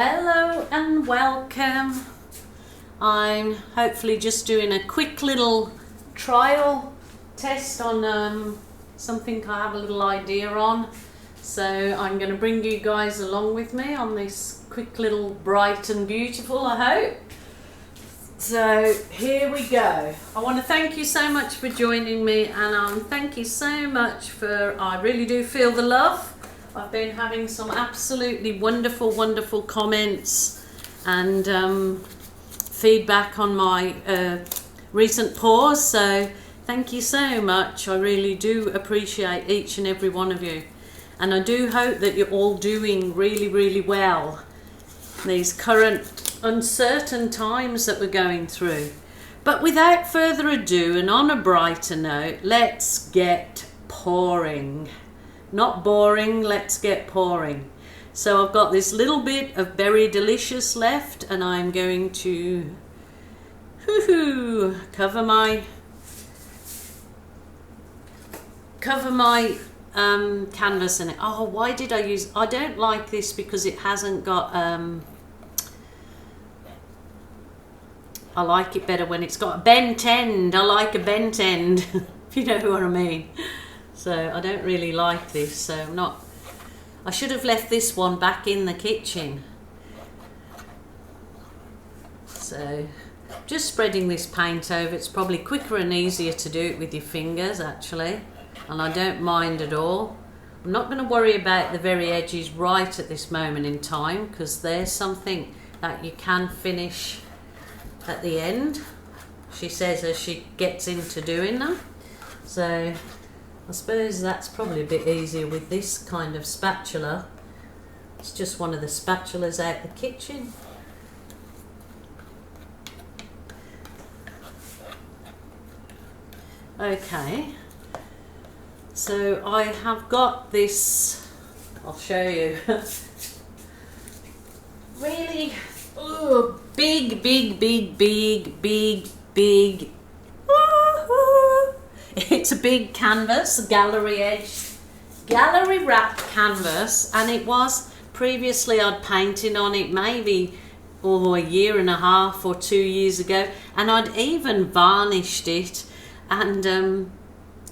Hello and welcome. I'm hopefully just doing a quick little trial test on something I have a little idea on. So I'm going to bring you guys along with me on this quick little bright and beautiful, I hope. So here we go. I want to thank you so much for joining me, and thank you so much for, I really do feel the love. I've been having some absolutely wonderful comments and feedback on my recent pours, so thank you so much. I really do appreciate each and every one of you, and I do hope that you're all doing really well these current uncertain times that we're going through. But without further ado, and on a brighter note, let's get pouring. Not boring, let's get pouring. So I've got this little bit of Berry Delicious left, and I'm going to cover my canvas in it. Oh, why did I use, I don't like this because it hasn't got I like it better when it's got a bent end. I like a bent end if you know what I mean. So I don't really like this, so I should have left this one back in the kitchen. So just spreading this paint over. It's probably quicker and easier to do it with your fingers actually, and I don't mind at all. I'm not going to worry about the very edges right at this moment in time, because there's something that you can finish at the end, she says as she gets into doing that. So I suppose that's probably a bit easier with this kind of spatula. It's just one of the spatulas out the kitchen. Okay, so I have got this, I'll show you. Really big it's a big canvas, gallery wrapped canvas, and it was previously I'd painted on it maybe a year and a half or 2 years ago, and I'd even varnished it, and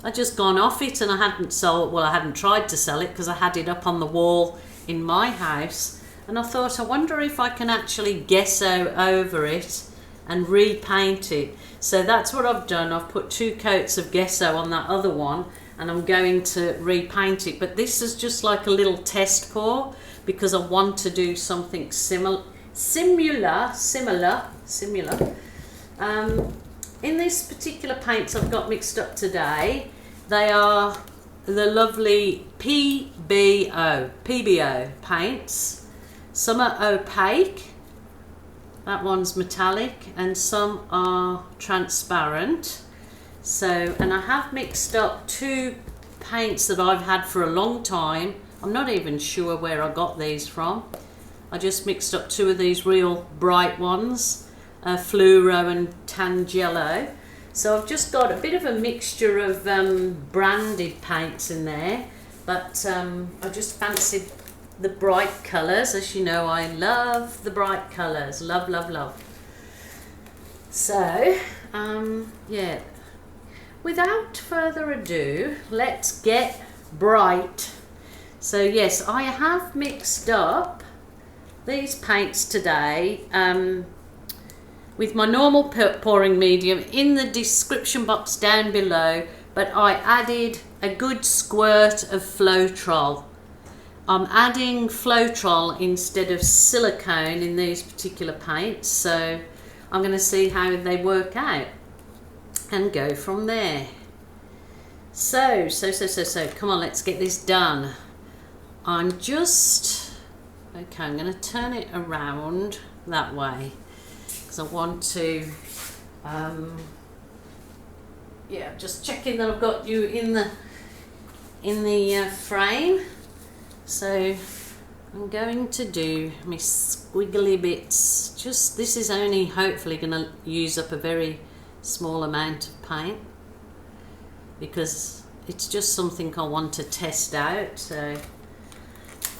I'd just gone off it, and I hadn't sold, well, I hadn't tried to sell it because I had it up on the wall in my house, and I thought, I wonder if I can actually gesso over it and repaint it. So that's what I've done. I've put 2 coats of gesso on that other one, and I'm going to repaint it. But this is just like a little test pour, because I want to do something similar. In this particular paints I've got mixed up today, they are the lovely pebeo paints. Some are opaque, that one's metallic, and some are transparent. So, and I have mixed up 2 paints that I've had for a long time. I'm not even sure where I got these from. I just mixed up 2 of these real bright ones, fluoro and tangelo. So I've just got a bit of a mixture of branded paints in there, but I just fancied the bright colours. As you know, I love the bright colours, love. So yeah, without further ado, let's get bright. So yes, I have mixed up these paints today with my normal pouring medium in the description box down below, but I added a good squirt of floetrol. I'm adding floetrol instead of silicone in these particular paints, so I'm going to see how they work out and go from there. So come on, let's get this done. I'm going to turn it around that way because I want to yeah, just checking that I've got you in the frame. So I'm going to do my squiggly bits. Just, this is only hopefully going to use up a very small amount of paint, because it's just something I want to test out. So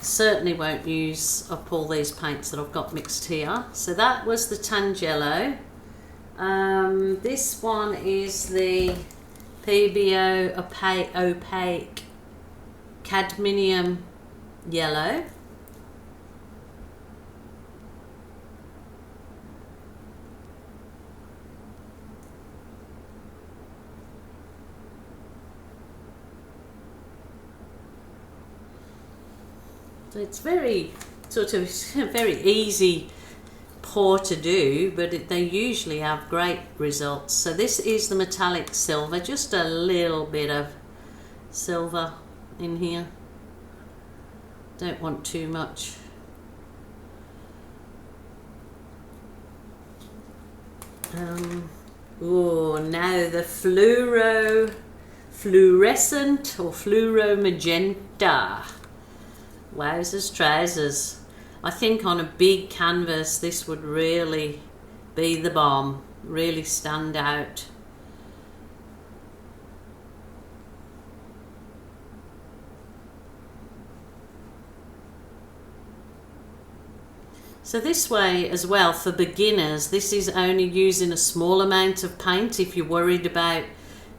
certainly won't use up all these paints that I've got mixed here. So that was the Tangelo. This one is the pebeo opaque cadmium yellow. So it's very sort of very easy pour to do, but they usually have great results. So this is the metallic silver, just a little bit of silver in here. Don't want too much. Oh, now the fluorescent or fluoro magenta. Wowzers trousers. I think on a big canvas this would really be the bomb, really stand out. So this way as well, for beginners, this is only using a small amount of paint. If you're worried about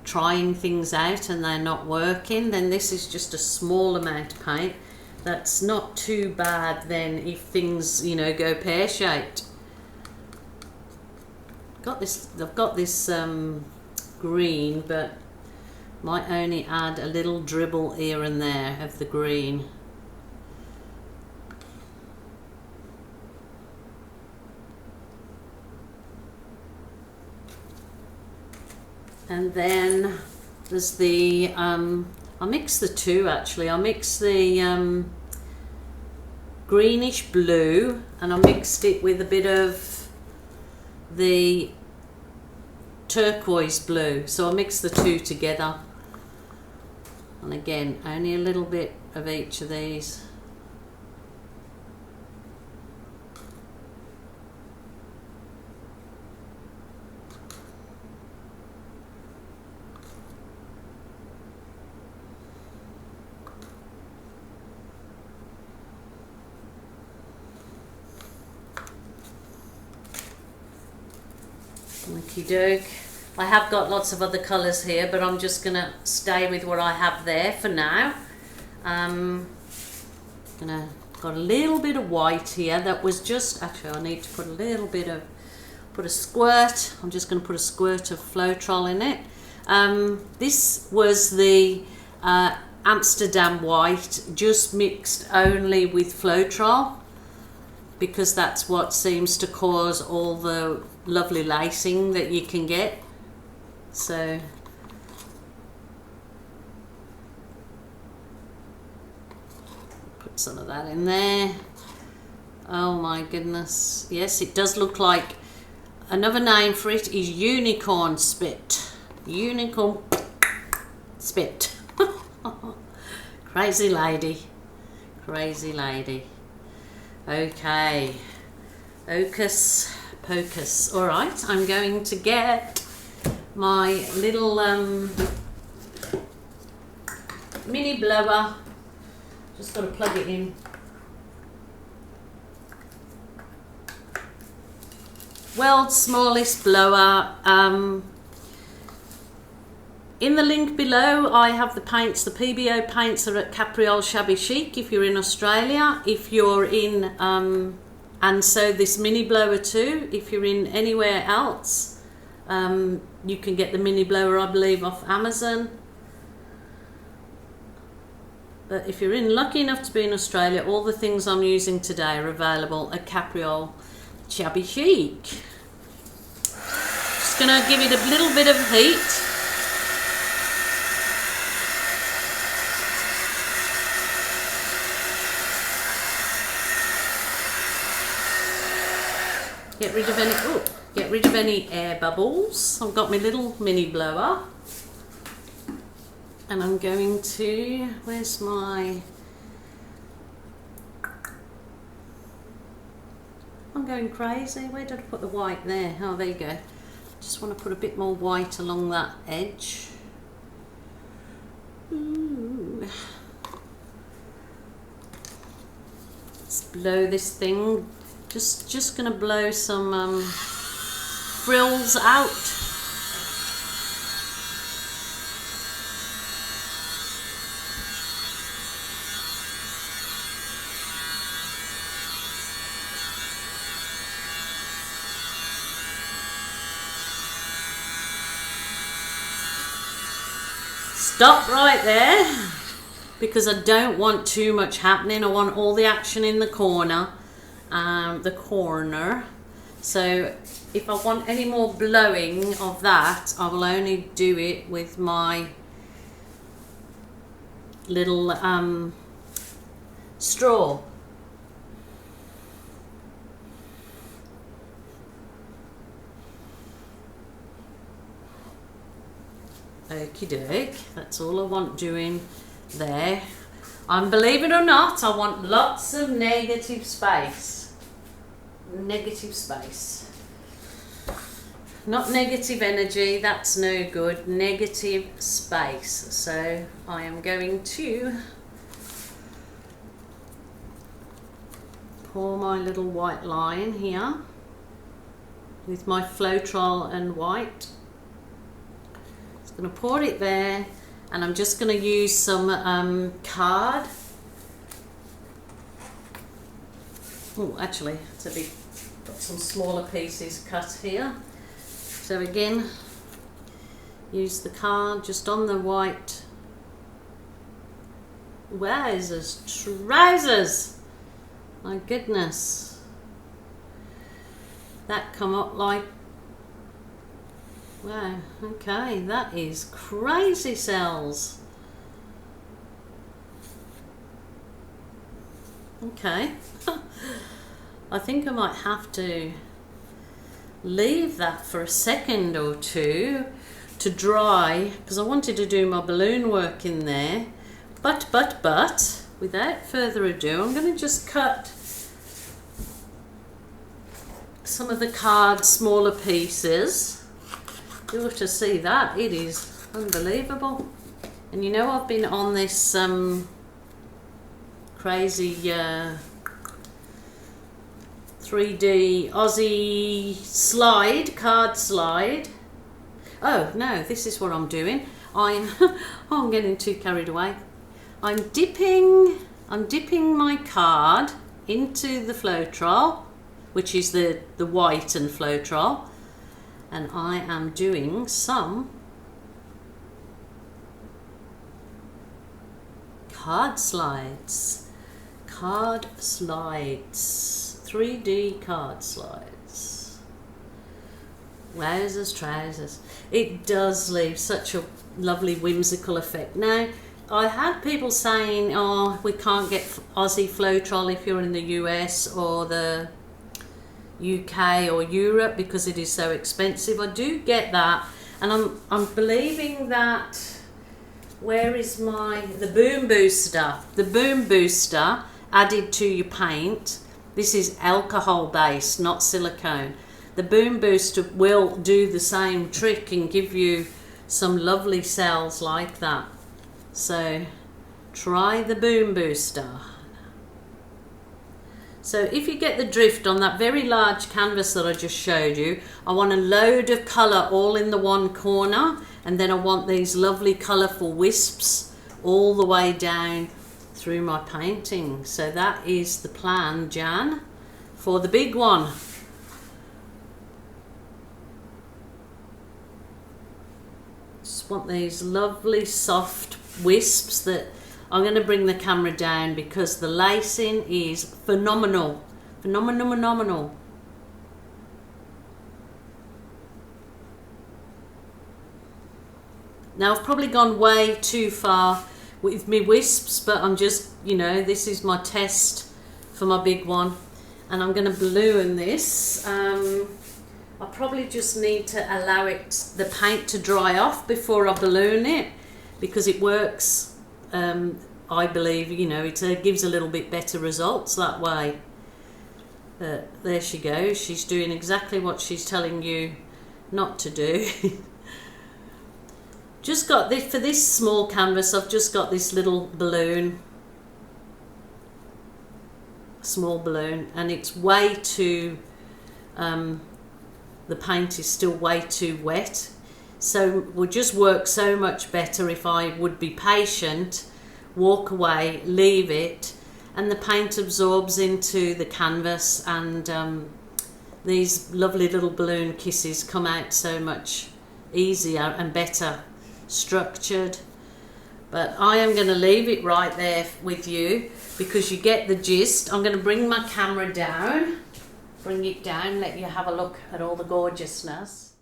trying things out and they're not working, then this is just a small amount of paint. That's not too bad then if things, you know, go pear-shaped. I've got this green, but might only add a little dribble here and there of the green. And then there's the I mix the two actually. I mix the greenish blue and I mixed it with a bit of the turquoise blue. So I mixed the two together. And again, only a little bit of each of these. Okie doke. I have got lots of other colours here, but I'm just gonna stay with what I have there for now. Got a little bit of white here that was just, actually I need to put a little bit of, put a squirt, I'm just gonna put a squirt of floetrol in it. This was the Amsterdam white, just mixed only with floetrol, because that's what seems to cause all the lovely lacing that you can get. So put some of that in there. Oh my goodness, yes, it does look like, another name for it is unicorn spit. Unicorn spit. Crazy lady, crazy lady. Okay, hocus pocus. All right, I'm going to get my little mini blower. Just got to plug it in. World's smallest blower. In the link below I have the paints. The pebeo paints are at Capri Shabby Chic if you're in Australia. If you're in and so this mini blower too, if you're in anywhere else, you can get the mini blower, I believe, off Amazon. But if you're lucky enough to be in Australia, all the things I'm using today are available at Capri Shabby Chic. Just gonna give it a little bit of heat. Get rid of any air bubbles. I've got my little mini blower, and I'm going to, where's my, I'm going crazy. Where did I put the white there? Oh, there you go. Just want to put a bit more white along that edge. Ooh. Let's blow this thing. Just gonna blow some frills out. Stop right there, because I don't want too much happening. I want all the action in the corner. So if I want any more blowing of that, I will only do it with my little straw. Okie doke, that's all I want doing there. And believe it or not, I want lots of negative space. Negative space. Not negative energy, that's no good. Negative space. So I am going to pour my little white line here with my floetrol and white. Just going to pour it there. And I'm just going to use some card. Oh, actually, it's a bit, got some smaller pieces cut here. So again, use the card just on the white. Wowzers, trousers! My goodness. That come up like, wow, okay, that is crazy cells. Okay, I think I might have to leave that for a second or two to dry, because I wanted to do my balloon work in there. But, without further ado, I'm going to just cut some of the card smaller pieces. You have to see that, it is unbelievable. And you know, I've been on this crazy 3D Aussie card slide. Oh no, this is what I'm doing. I'm getting too carried away. I'm dipping my card into the floetrol, which is the white and floetrol, and I am doing some card slides, 3D card slides. Wowzers trousers. It does leave such a lovely whimsical effect. Now, I had people saying, oh, we can't get Aussie floetrol if you're in the US or the UK or Europe because it is so expensive. I do get that, and I'm believing that, where is the boom booster? The boom booster added to your paint. This is alcohol based, not silicone. The boom booster will do the same trick and give you some lovely cells like that. So try the boom booster. So if you get the drift on that very large canvas that I just showed you, I want a load of colour all in the one corner, and then I want these lovely colourful wisps all the way down through my painting. So that is the plan, Jan, for the big one. Just want these lovely soft wisps that I'm going to bring the camera down because the lacing is phenomenal. Phenomenal. Now I've probably gone way too far with me wisps, but I'm just, you know, this is my test for my big one, and I'm going to balloon this. I probably just need to allow the paint to dry off before I balloon it, because it works, I believe, you know, it gives a little bit better results that way. There she goes, she's doing exactly what she's telling you not to do. Just got this, for this small canvas, I've just got this little balloon. small balloon, and it's way too, the paint is still way too wet. So it would just work so much better if I would be patient, walk away, leave it, and the paint absorbs into the canvas, and these lovely little balloon kisses come out so much easier and better structured. But I am going to leave it right there with you because you get the gist. I'm going to bring my camera down, bring it down, let you have a look at all the gorgeousness.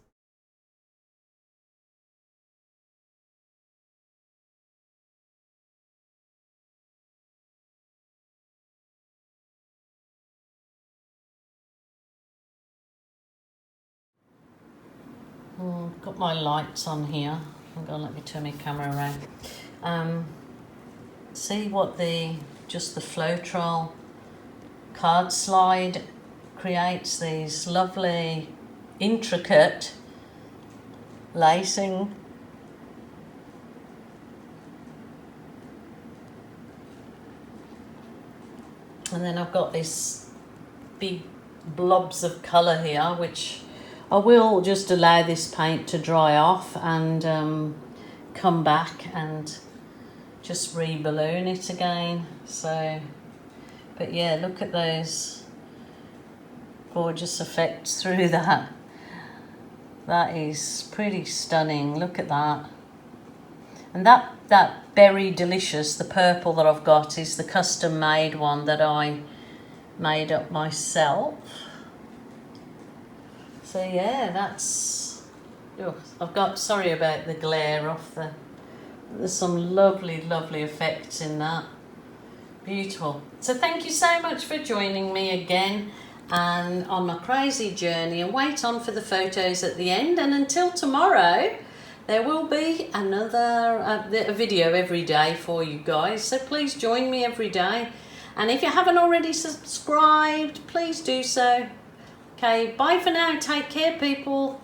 Got my lights on here. Hang on, let me turn my camera around. See what just the floetrol card slide creates, these lovely intricate lacing. And then I've got this big blobs of colour here, which I will just allow this paint to dry off and come back and just re-balloon it again. So, but yeah, look at those gorgeous effects through that. That is pretty stunning. Look at that. And that Berry Delicious, the purple that I've got, is the custom made one that I made up myself. So yeah, that's, I've got, sorry about the glare off there's some lovely effects in that. Beautiful. So thank you so much for joining me again and on my crazy journey, and wait on for the photos at the end. And until tomorrow, there will be another a video every day for you guys, so please join me every day. And if you haven't already subscribed, please do so. Okay, bye for now. Take care, people.